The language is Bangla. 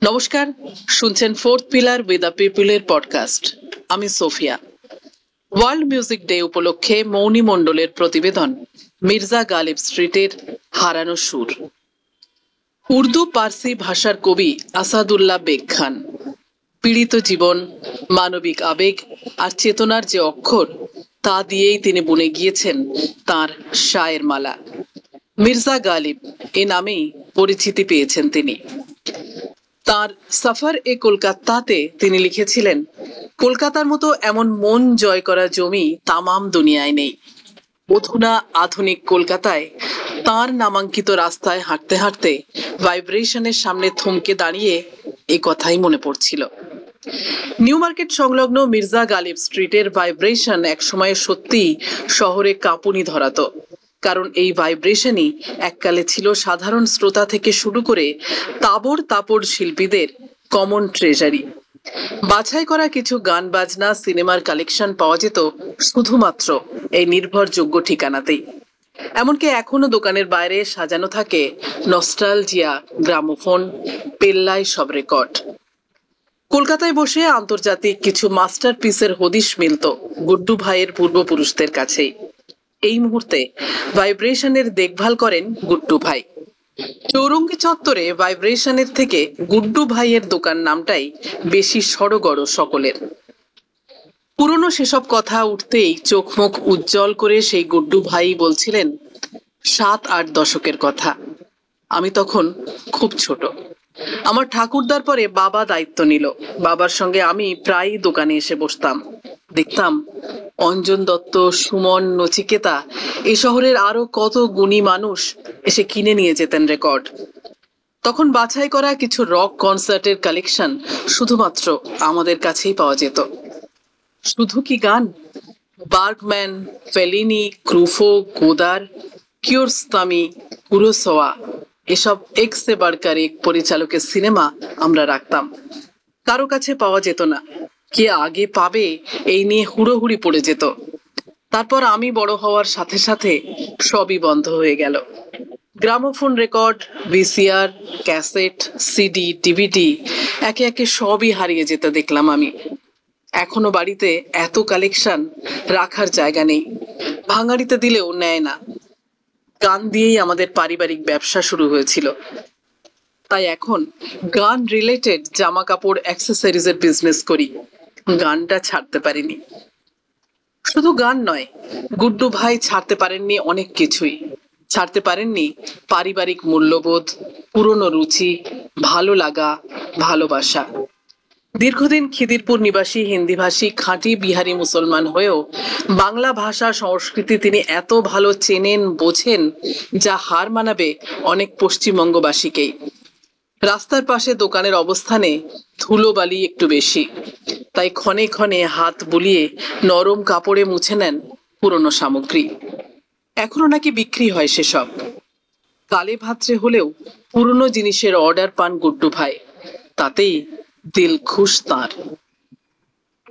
নমস্কার, শুনছেন ফোর্থ পিলার উইথ দ্য পিপলের পডকাস্ট। আমি সোফিয়া। ওয়ার্ল্ড মিউজিক ডে উপলক্ষে মৌনী মণ্ডলের প্রতিবেদন মির্জা গালিব স্ট্রিটের হারানো সুর। উর্দু পার্সি ভাষার কবি আসাদুল্লাহ বেগ খান পীড়িত জীবন, মানবিক আবেগ আর চেতনার যে অক্ষর, তা দিয়েই তিনি বুনে গিয়েছেন তাঁর শায়ের মালা। মির্জা গালিব এ নামেই পরিচিতি পেয়েছেন তিনি। তার সফর এ কলকাতাতে তিনি লিখেছিলেন, কলকাতার মতো এমন মন জয় করা জমি তামাম দুনিয়ায় নেই। অধুনা আধুনিক কলকাতায় তার নামাঙ্কিত রাস্তায় হাঁটতে হাঁটতে ভাইব্রেশনের সামনে থমকে দাঁড়িয়ে এই কথাই মনে পড়ছিল। নিউ মার্কেট সংলগ্ন মির্জা গালিব স্ট্রিটের ভাইব্রেশন একসময় সত্যি শহরে কাঁপুনি ধরাতো। কারণ এই ভাইব্রেশনই এককালে ছিল সাধারণ শ্রোতা থেকে শুরু করে তাবড় তাপড় শিল্পীদের কমন ট্রেজারি। বাছাই করা কিছু গান বাজনা সিনেমার কালেকশন পাওয়া যেত শুধুমাত্র এই নির্ভরযোগ্য ঠিকানাতেই। এমনকি এখনো দোকানের বাইরে সাজানো থাকে নস্টালজিয়া, গ্রামোফোন, পেল্লাই সব রেকর্ড। কলকাতায় বসে আন্তর্জাতিক কিছু মাস্টারপিসের হদিশ মিলত গুড্ডু ভাইয়ের পূর্বপুরুষদের কাছেই। এই মুহূর্তে ভাইব্রেশনের দেখভাল করেন গুড্ডু ভাই। চৌরঙ্গী চত্বরে ভাইব্রেশনের থেকে গুড্ডু ভাইয়ের দোকান নামটাই বেশি সড়গড় সকলের। পুরনো সেসব কথা উঠতেই চোখ মুখ উজ্জ্বল করে সেই গুড্ডু ভাই বলছিলেন 7-8 দশকের কথা। আমি তখন খুব ছোট। আমার ঠাকুরদার পরে বাবা দায়িত্ব নিল। বাবার সঙ্গে আমি প্রায়ই দোকানে এসে বসতাম। দেখতাম অঞ্জন দত্ত, সুমন, নচিকেতা, এই শহরের আরো কত গুণী মানুষ এসে কিনে নিয়ে যেতেন রেকর্ড। তখন বাছাই করা কিছু রক কনসার্টের কালেকশন শুধুমাত্র আমাদের কাছেই পাওয়া যেত। শুধু কি গান, বার্গম্যান, ফেলিনি, ক্রুফো, গোদার, কিওরস্তামি, কুরোসাওয়া, এসব এক্সে বাড়কার এক পরিচালকের সিনেমা আমরা রাখতাম। কারো কাছে পাওয়া যেত না, কে আগে পাবে এই নিয়ে হুড়োহুড়ি পড়ে যেত। তারপর আমি বড় হওয়ার সাথে সাথে সবই বন্ধ হয়ে গেল। Gramophone record, VCR, cassette, CD, DVD, একে একে সবই হারিয়ে যেতে দেখলাম আমি। এখনো বাড়িতে এত কালেকশন, রাখার জায়গা নেই। ভাঙাড়িতে দিলেও নেয় না। গান দিয়েই আমাদের পারিবারিক ব্যবসা শুরু হয়েছিল, তাই এখন গান রিলেটেড জামা কাপড় অ্যাক্সেসরিজের বিজনেস করি। গানটা ছাড়তে পারিনি। শুধু গান নয়, গুড্ডু ভাই ছাড়তে পারেননি অনেক কিছুই। ছাড়তে পারেননি পারিবারিক মূল্যবোধ, পুরনো রুচি, ভালো লাগা, ভালোবাসা। দীর্ঘদিন খিদিরপুর নিবাসী হিন্দিভাষী খাঁটি বিহারি মুসলমান হয়েও বাংলা ভাষা সংস্কৃতি তিনি এত ভালো চেনেন, বোঝেন, যা হার মানাবে অনেক পশ্চিমবঙ্গবাসীকেই। রাস্তার পাশে দোকানের অবস্থানে ধুলোবালি একটু বেশি, তাই ক্ষণে ক্ষণে হাত বুলিয়ে নরম কাপড়ে মুছে নেন পুরনো সামগ্রী। এখনো নাকি বিক্রি হয় সেসব। কালে ভাত্রে হলেও পুরনো জিনিসের অর্ডার পান গুড্ডু ভাই, তাতেই দিল খুশ তাঁর।